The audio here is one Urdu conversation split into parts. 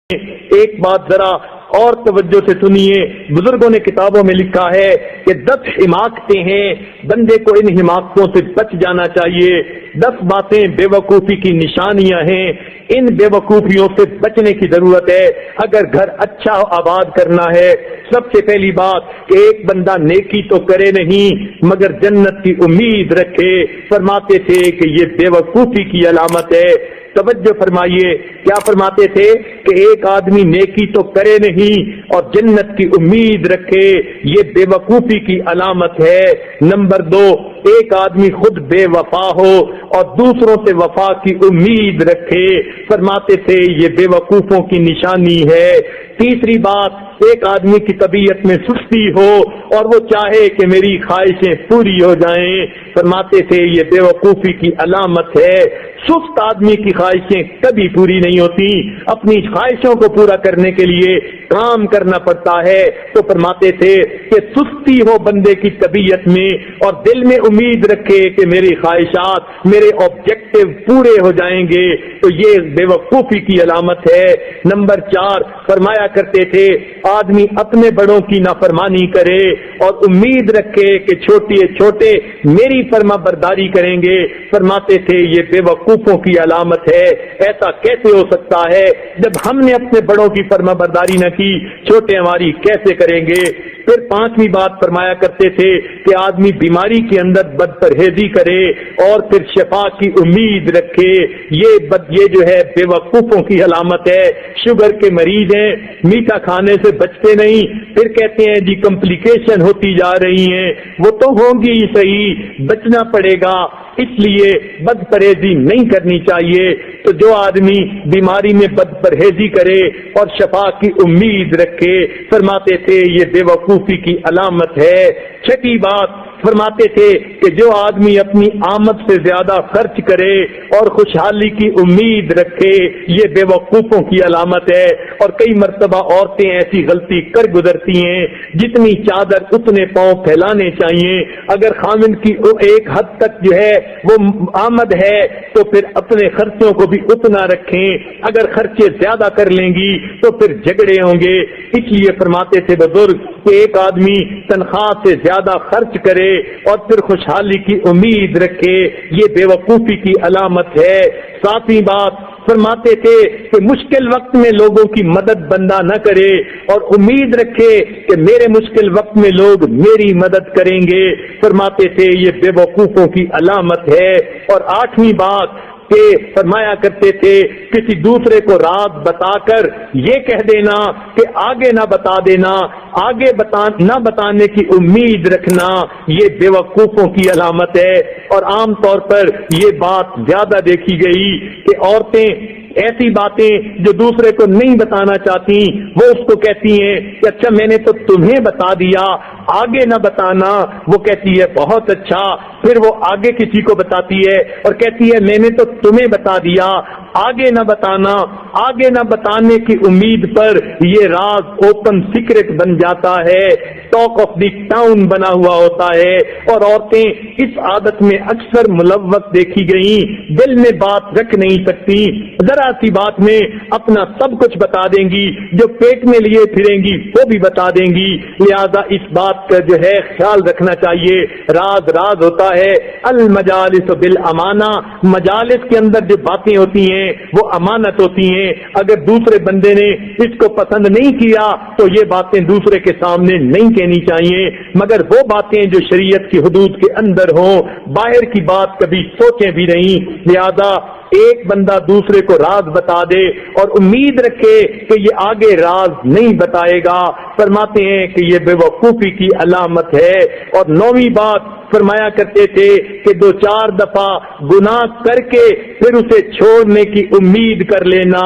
ایک بات ذرا اور توجہ سے سنیے، بزرگوں نے کتابوں میں لکھا ہے کہ 10 حماقتیں ہیں، بندے کو ان حماقتوں سے بچ جانا چاہیے۔ 10 باتیں بے وقوفی کی نشانیاں ہیں، ان بے وقوفیوں سے بچنے کی ضرورت ہے اگر گھر اچھا آباد کرنا ہے۔ سب سے پہلی بات کہ ایک بندہ نیکی تو کرے نہیں مگر جنت کی امید رکھے، فرماتے تھے کہ یہ بے وقوفی کی علامت ہے۔ توجہ فرمائیے، کیا فرماتے تھے کہ ایک آدمی نیکی تو کرے نہیں اور جنت کی امید رکھے، یہ بے وقوفی کی علامت ہے۔ نمبر 2، ایک آدمی خود بے وفا ہو اور دوسروں سے وفا کی امید رکھے، فرماتے تھے یہ بے وقوفوں کی نشانی ہے۔ تیسری بات، ایک آدمی کی طبیعت میں سستی ہو اور وہ چاہے کہ میری خواہشیں پوری ہو جائیں، فرماتے تھے یہ بے وقوفی کی علامت ہے۔ سست آدمی کی خواہشیں کبھی پوری نہیں ہوتی، اپنی خواہشوں کو پورا کرنے کے لیے کام کرنا پڑتا ہے، تو فرماتے تھے کہ سستی ہو بندے کی طبیعت میں اور دل میں امید رکھے کہ میری خواہشات، میرے آبجیکٹو پورے ہو جائیں گے، تو یہ بے وقوفی کی علامت ہے۔ نمبر 4، فرمایا کرتے تھے آدمی اپنے بڑوں کی نافرمانی کرے اور امید رکھے کہ چھوٹے میری فرما برداری کریں گے، فرماتے تھے یہ بے وقوفوں کی علامت ہے۔ ایسا کیسے ہو سکتا ہے جب ہم نے اپنے بڑوں کی فرما برداری نہ کی، چھوٹے ہماری کیسے کریں گے؟ پھر 5ویں بات فرمایا کرتے تھے کہ آدمی بیماری کے اندر بد پرہیزی کرے اور پھر شفا کی امید رکھے، یہ جو ہے بے وقوفوں کی علامت ہے۔ شوگر کے مریض ہیں، میٹھا کھانے سے بچتے نہیں، پھر کہتے ہیں جی کمپلیکیشن ہوتی جا رہی ہیں، وہ تو ہوں گی ہی صحیح، بچنا پڑے گا، اس لیے بد پرہیزی نہیں کرنی چاہیے۔ تو جو آدمی بیماری میں بد پرہیزی کرے اور شفا کی امید رکھے، فرماتے تھے یہ بے وقوفی کی علامت ہے۔ 6ٹھی بات فرماتے تھے کہ جو آدمی اپنی آمد سے زیادہ خرچ کرے اور خوشحالی کی امید رکھے، یہ بے وقوفوں کی علامت ہے۔ اور کئی مرتبہ عورتیں ایسی غلطی کر گزرتی ہیں، جتنی چادر اتنے پاؤں پھیلانے چاہیے، اگر خامن کی ایک حد تک جو ہے وہ آمد ہے تو پھر اپنے خرچوں کو بھی اتنا رکھیں، اگر خرچے زیادہ کر لیں گی تو پھر جھگڑے ہوں گے۔ اس لیے فرماتے تھے بزرگ کہ ایک آدمی تنخواہ سے زیادہ خرچ کرے اور پھر خوشحالی کی امید رکھے، یہ بے وقوفی کی علامت ہے۔ 7ویں بات فرماتے تھے کہ مشکل وقت میں لوگوں کی مدد بندہ نہ کرے اور امید رکھے کہ میرے مشکل وقت میں لوگ میری مدد کریں گے، فرماتے تھے یہ بے وقوفوں کی علامت ہے۔ اور 8ویں بات کہ فرمایا کرتے تھے کسی دوسرے کو راز بتا کر یہ کہہ دینا کہ آگے نہ بتا دینا، آگے نہ بتانے کی امید رکھنا، یہ بے وقوفوں کی علامت ہے۔ اور عام طور پر یہ بات زیادہ دیکھی گئی کہ عورتیں ایسی باتیں جو دوسرے کو نہیں بتانا چاہتی وہ اس کو کہتی ہیں کہ اچھا میں نے تو تمہیں بتا دیا، آگے نہ بتانا، وہ کہتی ہے بہت اچھا، پھر وہ آگے کسی کو بتاتی ہے اور کہتی ہے میں نے تو تمہیں بتا دیا، آگے نہ بتانا، آگے نہ بتانے کی امید پر یہ راز اوپن سیکرٹ بن جاتا ہے، ٹاک آف دی ٹاؤن بنا ہوا ہوتا ہے۔ اور عورتیں اس عادت میں اکثر ملوث دیکھی گئیں، دل میں بات رکھ نہیں سکتی، ذرا سی بات میں اپنا سب کچھ بتا دیں گی، جو پیٹ میں لیے پھریں گی وہ بھی بتا دیں گی۔ لہذا اس بات کا جو ہے خیال رکھنا چاہیے، راز راز ہوتا ہے۔ المجالس بالامانہ، مجالس کے اندر جو باتیں ہوتی ہیں وہ امانت ہوتی ہیں، اگر دوسرے بندے نے اس کو پسند نہیں کیا تو یہ باتیں دوسرے کے سامنے نہیں کہنی چاہیے، مگر وہ باتیں جو شریعت کی حدود کے اندر ہوں، باہر کی بات کبھی سوچیں بھی نہیں۔ لہذا ایک بندہ دوسرے کو راز بتا دے اور امید رکھے کہ یہ آگے راز نہیں بتائے گا، فرماتے ہیں کہ یہ بے وقوفی کی علامت ہے۔ اور 9ویں بات فرمایا کرتے تھے کہ 2-4 دفعہ گناہ کر کے پھر اسے چھوڑنے کی امید کر لینا،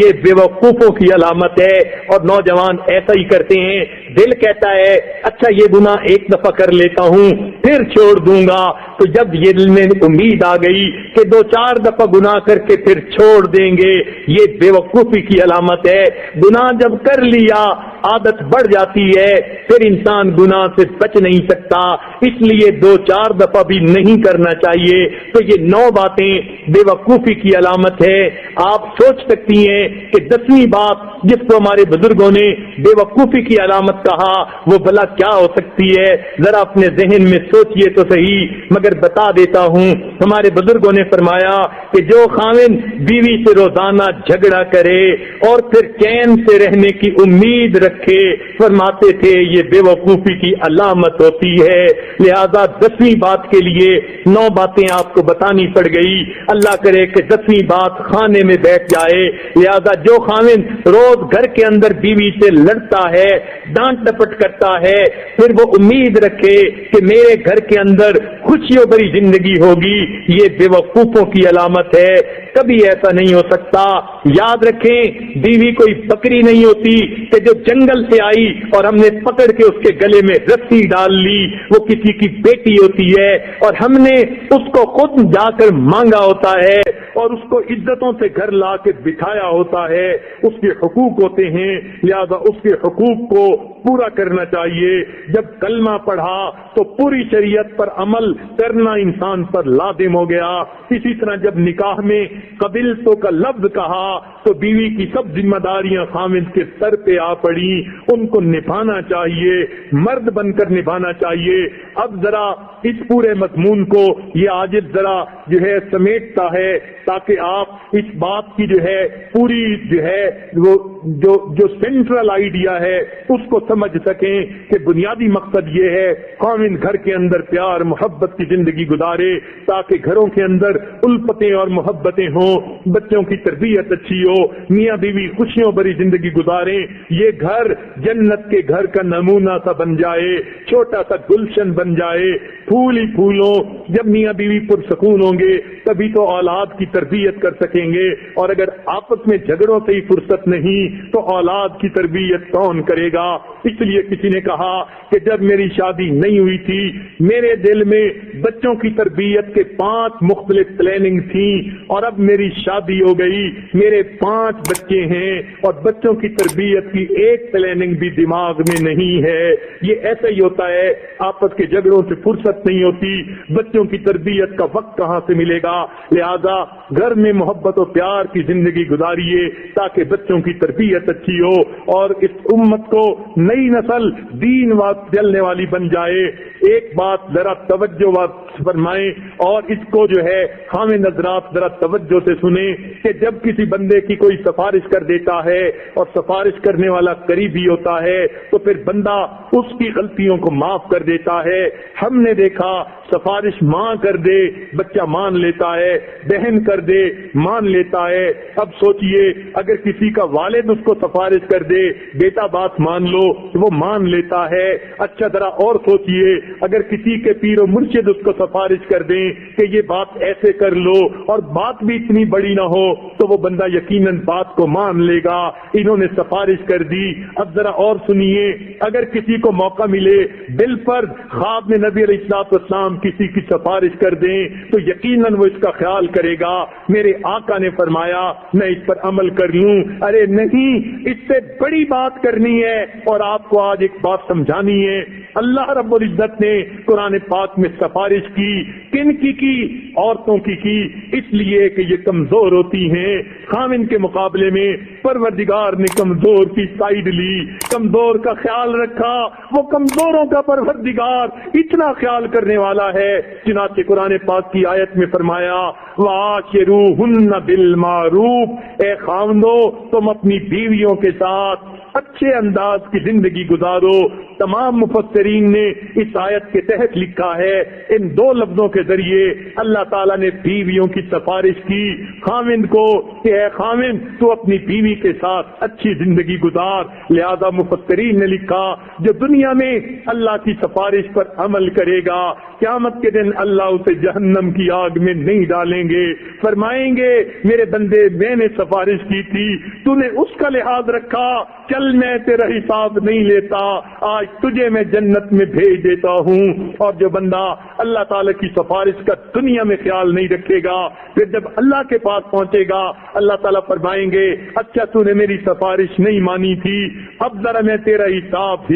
یہ بے وقوفوں کی علامت ہے۔ اور نوجوان ایسا ہی کرتے ہیں، دل کہتا ہے اچھا یہ گناہ ایک دفعہ کر لیتا ہوں پھر چھوڑ دوں گا، تو جب یہ دل میں امید آ گئی کہ 2-4 دفعہ گناہ کر کے پھر چھوڑ دیں گے، یہ بے وقوفی کی علامت ہے۔ گناہ جب کر لیا عادت بڑھ جاتی ہے پھر انسان گناہ سے بچ نہیں سکتا، اس لیے 2-4 دفعہ بھی نہیں کرنا چاہیے۔ تو یہ 9 باتیں بے وقوفی کی علامت ہے۔ آپ سوچ سکتی ہیں کہ 10ویں بات جس کو ہمارے بزرگوں نے بے وقوفی کی علامت کہا وہ بھلا کیا ہو سکتی ہے؟ ذرا اپنے ذہن میں سوچئے تو صحیح، مگر بتا دیتا ہوں۔ ہمارے بزرگوں نے فرمایا کہ جو خاوند بیوی سے روزانہ جھگڑا کرے اور پھر چین سے رہنے کی امید رکھے، فرماتے تھے یہ بے وقوفی کی علامت ہوتی ہے۔ لہذا 10ویں بات کے لیے 9 باتیں آپ کو بتانی پڑ گئی۔ اللہ کرے کہ 10ویں بات خانے میں بیٹھ جائے۔ لہذا جو خاوند روز گھر کے اندر بیوی سے لڑتا ہے، ڈانٹ ڈپٹ کرتا ہے، پھر وہ امید رکھے کہ میرے گھر کے اندر خوشیوں بھری زندگی ہوگی، یہ بے وقوفوں کی علامت ہے۔ کبھی ایسا نہیں ہو سکتا۔ یاد رکھیں بیوی کوئی بکری نہیں ہوتی کہ جو جنگل سے آئی اور ہم نے پکڑ کے اس کے گلے میں رسی ڈال لی، وہ کسی کی بیٹی ہوتی ہے اور ہم نے اس کو خود جا کر مانگا ہوتا ہے اور اس کو عزتوں سے گھر لا کے بٹھایا ہوتا ہے۔ اس کے حقوق ہوتے ہیں، لہذا اس کے حقوق کو پورا کرنا چاہیے۔ جب کلمہ پڑھا تو پوری شریعت پر عمل کرنا انسان پر لازم ہو گیا۔ اسی طرح جب نکاح میں قبلتوں کا لفظ کہا تو بیوی کی سب ذمہ داریاں خامد کے سر پہ آ پڑی، ان کو نبھانا چاہیے، مرد بن کر نبھانا چاہیے۔ اب ذرا اس پورے مضمون کو یہ عاجز ذرا جو ہے سمیٹتا ہے تاکہ آپ اس بات کی جو ہے پوری جو ہے وہ جو سینٹرل آئیڈیا ہے اس کو سمجھ سکیں کہ بنیادی مقصد یہ ہے خاوند گھر کے اندر پیار محبت کی زندگی گزارے تاکہ گھروں کے اندر الفتیں اور محبتیں ہوں، بچوں کی تربیت اچھی ہو، میاں بیوی خوشیوں بھری زندگی گزاریں، یہ گھر جنت کے گھر کا نمونہ سا بن جائے، چھوٹا سا گلشن بن جائے، پھول ہی پھول ہو۔ جب میاں بیوی پرسکون ہوں گے تبھی تو اولاد کی تربیت کر سکیں گے، اور اگر آپس میں جھگڑوں سے ہی فرصت نہیں تو اولاد کی تربیت کون کرے گا؟ اس لیے کسی نے کہا کہ جب میری شادی نہیں ہوئی تھی میرے دل میں بچوں کی تربیت کے 5 مختلف پلاننگ تھیں، اور اب میری شادی ہو گئی، میرے 5 بچے ہیں اور بچوں کی تربیت کی ایک پلاننگ بھی دماغ میں نہیں ہے۔ یہ ایسا ہی ہوتا ہے، آپس کے جھگڑوں سے فرصت نہیں ہوتی، بچوں کی تربیت کا وقت کہاں سے ملے گا؟ لہذا گھر میں محبت و پیار کی زندگی گزاریے تاکہ بچوں کی تربیت اچھی ہو اور اس امت کو نئی نسل دین چلنے والی بن جائے۔ ایک بات ذرا توجہ فرمائیں اور اس کو جو ہے خامد حضرات ذرا توجہ سے سنیں کہ جب کسی بندے کی کوئی سفارش کر دیتا ہے اور سفارش کرنے والا قریبی ہوتا ہے تو پھر بندہ اس کی غلطیوں کو معاف کر دیتا ہے۔ ہم نے دیکھا سفارش ماں کر دے بچہ مان لیتا ہے، بہن کر دے مان لیتا ہے۔ اب سوچئے اگر کسی کا والد اس کو سفارش کر دے بیٹا بات مان لو تو وہ مان لیتا ہے۔ اچھا ذرا اور سوچئے اگر کسی کے پیر و مرشد اس کو سفارش کر دیں کہ یہ بات ایسے کر لو اور بات بھی اتنی بڑی نہ ہو تو وہ بندہ یقیناً بات کو مان لے گا۔ انہوں نے سفارش کر دی۔ اب ذرا اور سنیے اگر کسی کو موقع ملے دل پر خواب میں نبی علیہ الصلوۃ والسلام کسی کی سفارش کر دیں تو یقیناً وہ اس کا خیال کرے گا میرے آقا نے فرمایا میں اس پر عمل کر لوں۔ ارے نہیں، اس سے بڑی بات کرنی ہے اور آپ کو آج ایک بات سمجھانی ہے۔ اللہ رب العزت نے قرآن پاک میں سفارش کی کن کی عورتوں کی اس لیے کہ یہ کمزور ہوتی ہیں، خامن کے مقابلے میں پروردگار نے کمزور کی سائیڈ لی، کمزور کا خیال رکھا۔ وہ کمزوروں کا پروردگار اتنا خیال کرنے والا ہے، چنانچہ قرآن پاک کی آیت میں فرمایا وَعَاشِرُوهُنَّ بِالْمَعْرُوفِ، اے خاوندو تم اپنی بیویوں کے ساتھ اچھے انداز کی زندگی گزارو۔ تمام مفسرین نے اس آیت کے تحت لکھا ہے ان 2 لفظوں کے ذریعے اللہ تعالیٰ نے بیویوں کی سفارش کی خاوند کو کہ اے خاوند تو اپنی بیوی کے ساتھ اچھی زندگی گزار۔ لہذا مفسرین نے لکھا جو دنیا میں اللہ کی سفارش پر عمل کرے گا قیامت کے دن اللہ اسے جہنم کی آگ میں نہیں ڈالیں گے، فرمائیں گے میرے بندے میں نے سفارش کی تھی تو نے اس کا لحاظ رکھا، چل میں تیرا حساب نہیں لیتا، آج تجھے میں جنت میں بھیج دیتا ہوں. اور جو بندہ اللہ تعالی کی سفارش کا دنیا میں خیال نہیں رکھے گا، پھر جب اللہ کے پاس پہنچے گا اللہ تعالیٰ فرمائیں گے اچھا تو نے میری سفارش نہیں مانی تھی، اب ذرا میں تیرا حساب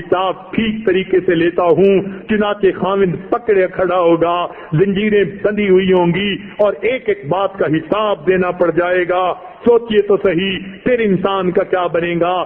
ٹھیک طریقے سے لیتا ہوں. چنانچہ خاوند پکڑے کھڑا ہوگا، زنجیریں بندھی ہوئی ہوں گی اور ایک ایک بات کا حساب دینا پڑ جائے گا. سوچئے تو صحیح پھر انسان کا کیا بنے گا.